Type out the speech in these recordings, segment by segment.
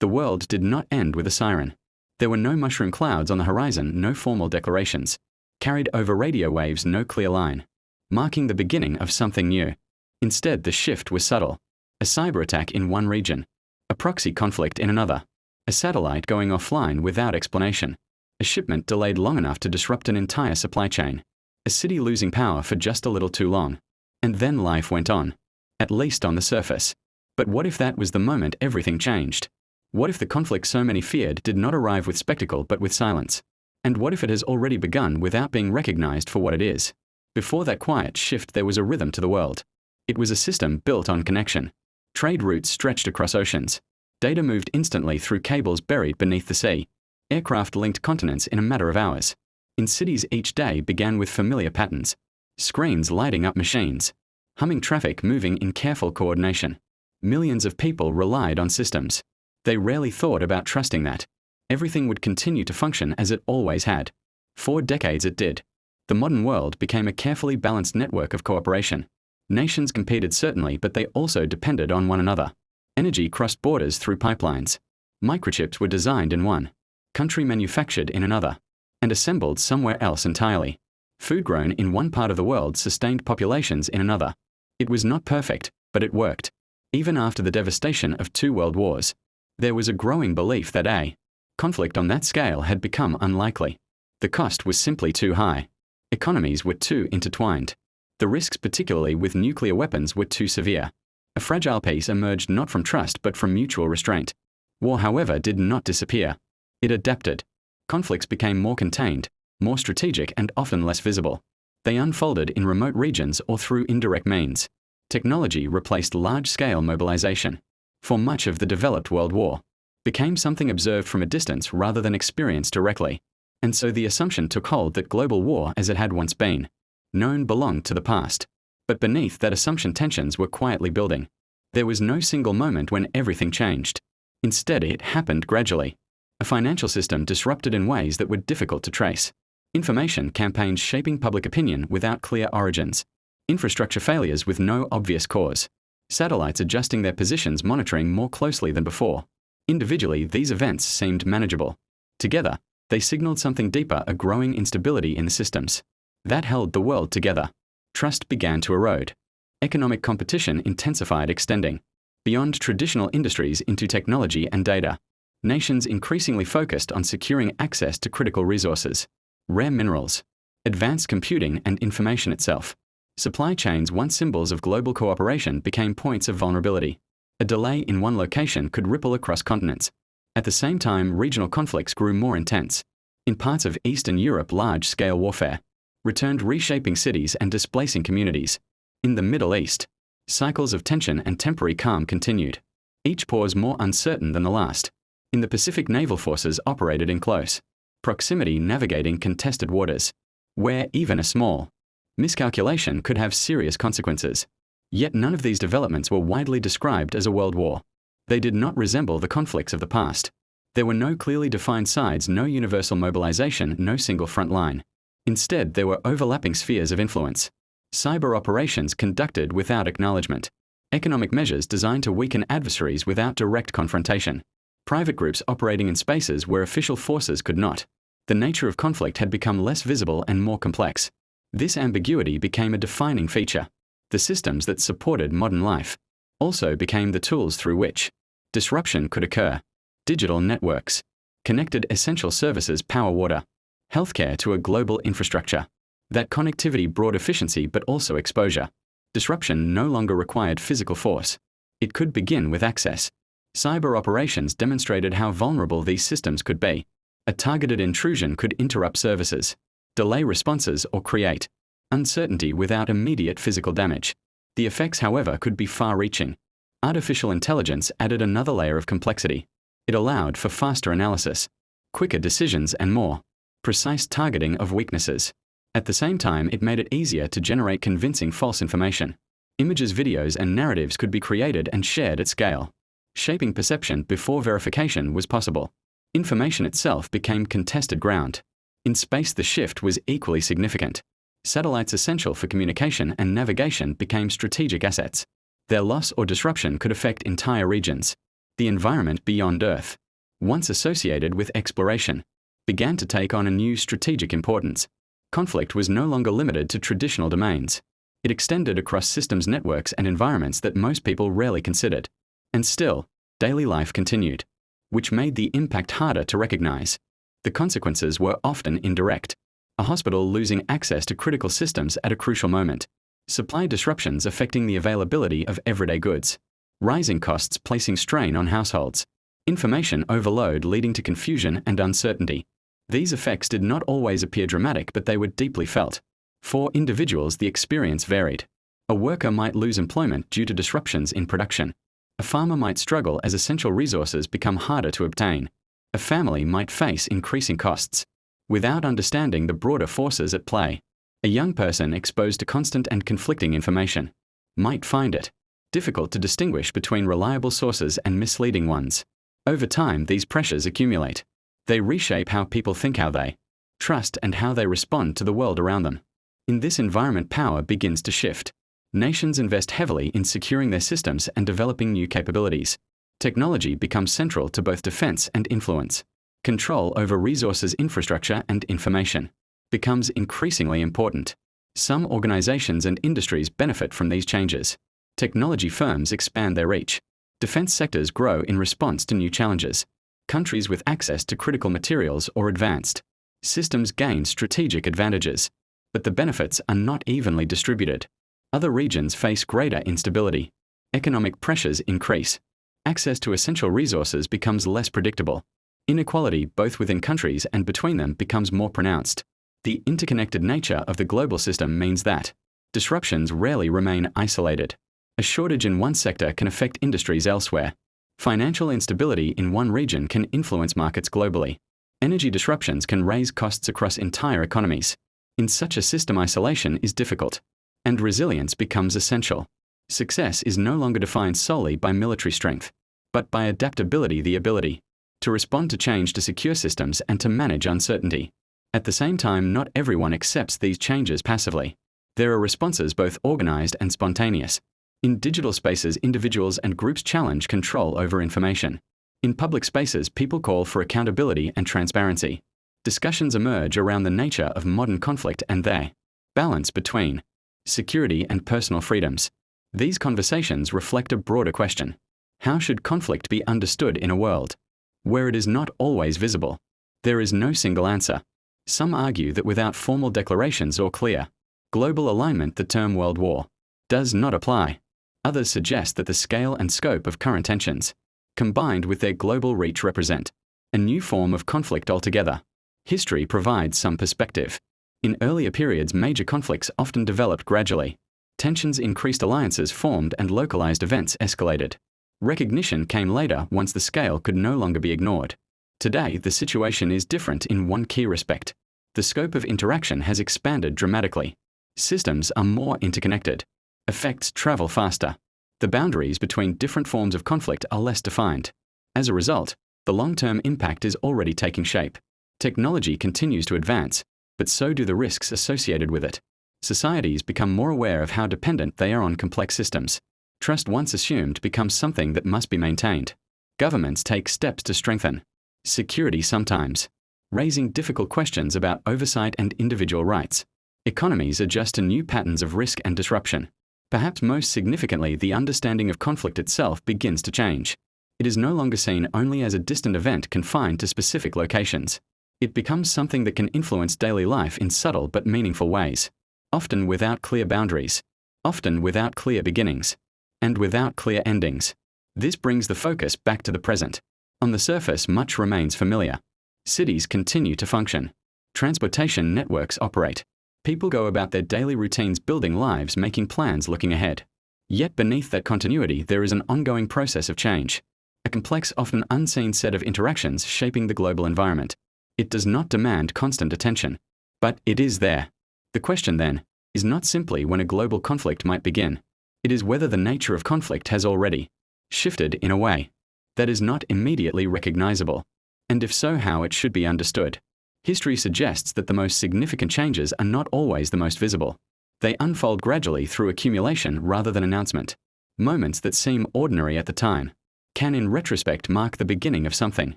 The world did not end with a siren. There were no mushroom clouds on the horizon, no formal declarations. Carried over radio waves, no clear line, marking the beginning of something new. Instead, the shift was subtle. A cyber attack in one region, a proxy conflict in another, a satellite going offline without explanation, a shipment delayed long enough to disrupt an entire supply chain, a city losing power for just a little too long. And then life went on, at least on the surface. But what if that was the moment everything changed? What if the conflict so many feared did not arrive with spectacle but with silence? And what if it has already begun without being recognized for what it is? Before that quiet shift, there was a rhythm to the world. It was a system built on connection. Trade routes stretched across oceans. Data moved instantly through cables buried beneath the sea. Aircraft linked continents in a matter of hours. In cities, each day began with familiar patterns. Screens lighting up machines. Humming traffic moving in careful coordination. Millions of people relied on systems. They rarely thought about trusting that everything would continue to function as it always had. For decades it did. The modern world became a carefully balanced network of cooperation. Nations competed certainly, but they also depended on one another. Energy crossed borders through pipelines. Microchips were designed in one country, manufactured in another, and assembled somewhere else entirely. Food grown in one part of the world sustained populations in another. It was not perfect, but it worked. Even after the devastation of 2 world wars, there was a growing belief that a conflict on that scale had become unlikely. The cost was simply too high. Economies were too intertwined. The risks, particularly with nuclear weapons, were too severe. A fragile peace emerged not from trust but from mutual restraint. War, however, did not disappear. It adapted. Conflicts became more contained, more strategic, and often less visible. They unfolded in remote regions or through indirect means. Technology replaced large-scale mobilization. For much of the developed world, war became something observed from a distance rather than experienced directly. And so the assumption took hold that global war, as it had once been known, belonged to the past. But beneath that assumption, tensions were quietly building. There was no single moment when everything changed. Instead, it happened gradually. A financial system disrupted in ways that were difficult to trace. Information campaigns shaping public opinion without clear origins. Infrastructure failures with no obvious cause. Satellites adjusting their positions, monitoring more closely than before. Individually, these events seemed manageable. Together, they signaled something deeper, a growing instability in the systems that held the world together. Trust began to erode. Economic competition intensified, extending beyond traditional industries into technology and data. Nations increasingly focused on securing access to critical resources, rare minerals, advanced computing, and information itself. Supply chains, once symbols of global cooperation, became points of vulnerability. A delay in one location could ripple across continents. At the same time, regional conflicts grew more intense. In parts of Eastern Europe, large-scale warfare returned, reshaping cities and displacing communities. In the Middle East, cycles of tension and temporary calm continued, each pause more uncertain than the last. In the Pacific, naval forces operated in close proximity, navigating contested waters, where even a small miscalculation could have serious consequences. Yet none of these developments were widely described as a world war. They did not resemble the conflicts of the past. There were no clearly defined sides, no universal mobilization, no single front line. Instead, there were overlapping spheres of influence. Cyber operations conducted without acknowledgement. Economic measures designed to weaken adversaries without direct confrontation. Private groups operating in spaces where official forces could not. The nature of conflict had become less visible and more complex. This ambiguity became a defining feature. The systems that supported modern life also became the tools through which disruption could occur. Digital networks connected essential services, power, water, healthcare to a global infrastructure. That connectivity brought efficiency but also exposure. Disruption no longer required physical force. It could begin with access. Cyber operations demonstrated how vulnerable these systems could be. A targeted intrusion could interrupt services, delay responses, or create uncertainty without immediate physical damage. The effects, however, could be far-reaching. Artificial intelligence added another layer of complexity. It allowed for faster analysis, quicker decisions, and more precise targeting of weaknesses. At the same time, it made it easier to generate convincing false information. Images, videos, and narratives could be created and shared at scale, shaping perception before verification was possible. Information itself became contested ground. In space, the shift was equally significant. Satellites essential for communication and navigation became strategic assets. Their loss or disruption could affect entire regions. The environment beyond Earth, once associated with exploration, began to take on a new strategic importance. Conflict was no longer limited to traditional domains. It extended across systems, networks, and environments that most people rarely considered. And still, daily life continued, which made the impact harder to recognize. The consequences were often indirect. A hospital losing access to critical systems at a crucial moment. Supply disruptions affecting the availability of everyday goods. Rising costs placing strain on households. Information overload leading to confusion and uncertainty. These effects did not always appear dramatic, but they were deeply felt. For individuals, the experience varied. A worker might lose employment due to disruptions in production. A farmer might struggle as essential resources become harder to obtain. A family might face increasing costs. Without understanding the broader forces at play, a young person exposed to constant and conflicting information might find it difficult to distinguish between reliable sources and misleading ones. Over time, these pressures accumulate. They reshape how people think, how they trust, and how they respond to the world around them. In this environment, power begins to shift. Nations invest heavily in securing their systems and developing new capabilities. Technology becomes central to both defense and influence. Control over resources, infrastructure, and information becomes increasingly important. Some organizations and industries benefit from these changes. Technology firms expand their reach. Defense sectors grow in response to new challenges. Countries with access to critical materials or advanced systems gain strategic advantages, but the benefits are not evenly distributed. Other regions face greater instability. Economic pressures increase. Access to essential resources becomes less predictable. Inequality, both within countries and between them, becomes more pronounced. The interconnected nature of the global system means that disruptions rarely remain isolated. A shortage in one sector can affect industries elsewhere. Financial instability in one region can influence markets globally. Energy disruptions can raise costs across entire economies. In such a system, isolation is difficult, and resilience becomes essential. Success is no longer defined solely by military strength, but by adaptability, the ability to respond to change, to secure systems, and to manage uncertainty. At the same time, not everyone accepts these changes passively. There are responses both organized and spontaneous. In digital spaces, individuals and groups challenge control over information. In public spaces, people call for accountability and transparency. Discussions emerge around the nature of modern conflict and their balance between security and personal freedoms. These conversations reflect a broader question. How should conflict be understood in a world where it is not always visible? There is no single answer. Some argue that without formal declarations or clear global alignment, the term world war does not apply. Others suggest that the scale and scope of current tensions, combined with their global reach, represent a new form of conflict altogether. History provides some perspective. In earlier periods, major conflicts often developed gradually. Tensions increased, alliances formed, and localized events escalated. Recognition came later once the scale could no longer be ignored. Today, the situation is different in one key respect. The scope of interaction has expanded dramatically. Systems are more interconnected. Effects travel faster. The boundaries between different forms of conflict are less defined. As a result, the long-term impact is already taking shape. Technology continues to advance, but so do the risks associated with it. Societies become more aware of how dependent they are on complex systems. Trust once assumed becomes something that must be maintained. Governments take steps to strengthen security, sometimes raising difficult questions about oversight and individual rights. Economies adjust to new patterns of risk and disruption. Perhaps most significantly, the understanding of conflict itself begins to change. It is no longer seen only as a distant event confined to specific locations. It becomes something that can influence daily life in subtle but meaningful ways, often without clear boundaries, often without clear beginnings, and without clear endings. This brings the focus back to the present. On the surface, much remains familiar. Cities continue to function. Transportation networks operate. People go about their daily routines, building lives, making plans, looking ahead. Yet beneath that continuity, there is an ongoing process of change. A complex, often unseen set of interactions shaping the global environment. It does not demand constant attention, but it is there. The question then is not simply when a global conflict might begin. It is whether the nature of conflict has already shifted in a way that is not immediately recognizable, and if so, how it should be understood. History suggests that the most significant changes are not always the most visible. They unfold gradually through accumulation rather than announcement. Moments that seem ordinary at the time can in retrospect mark the beginning of something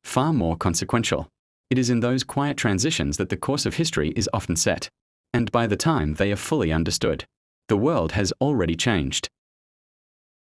far more consequential. It is in those quiet transitions that the course of history is often set. And by the time they are fully understood, the world has already changed.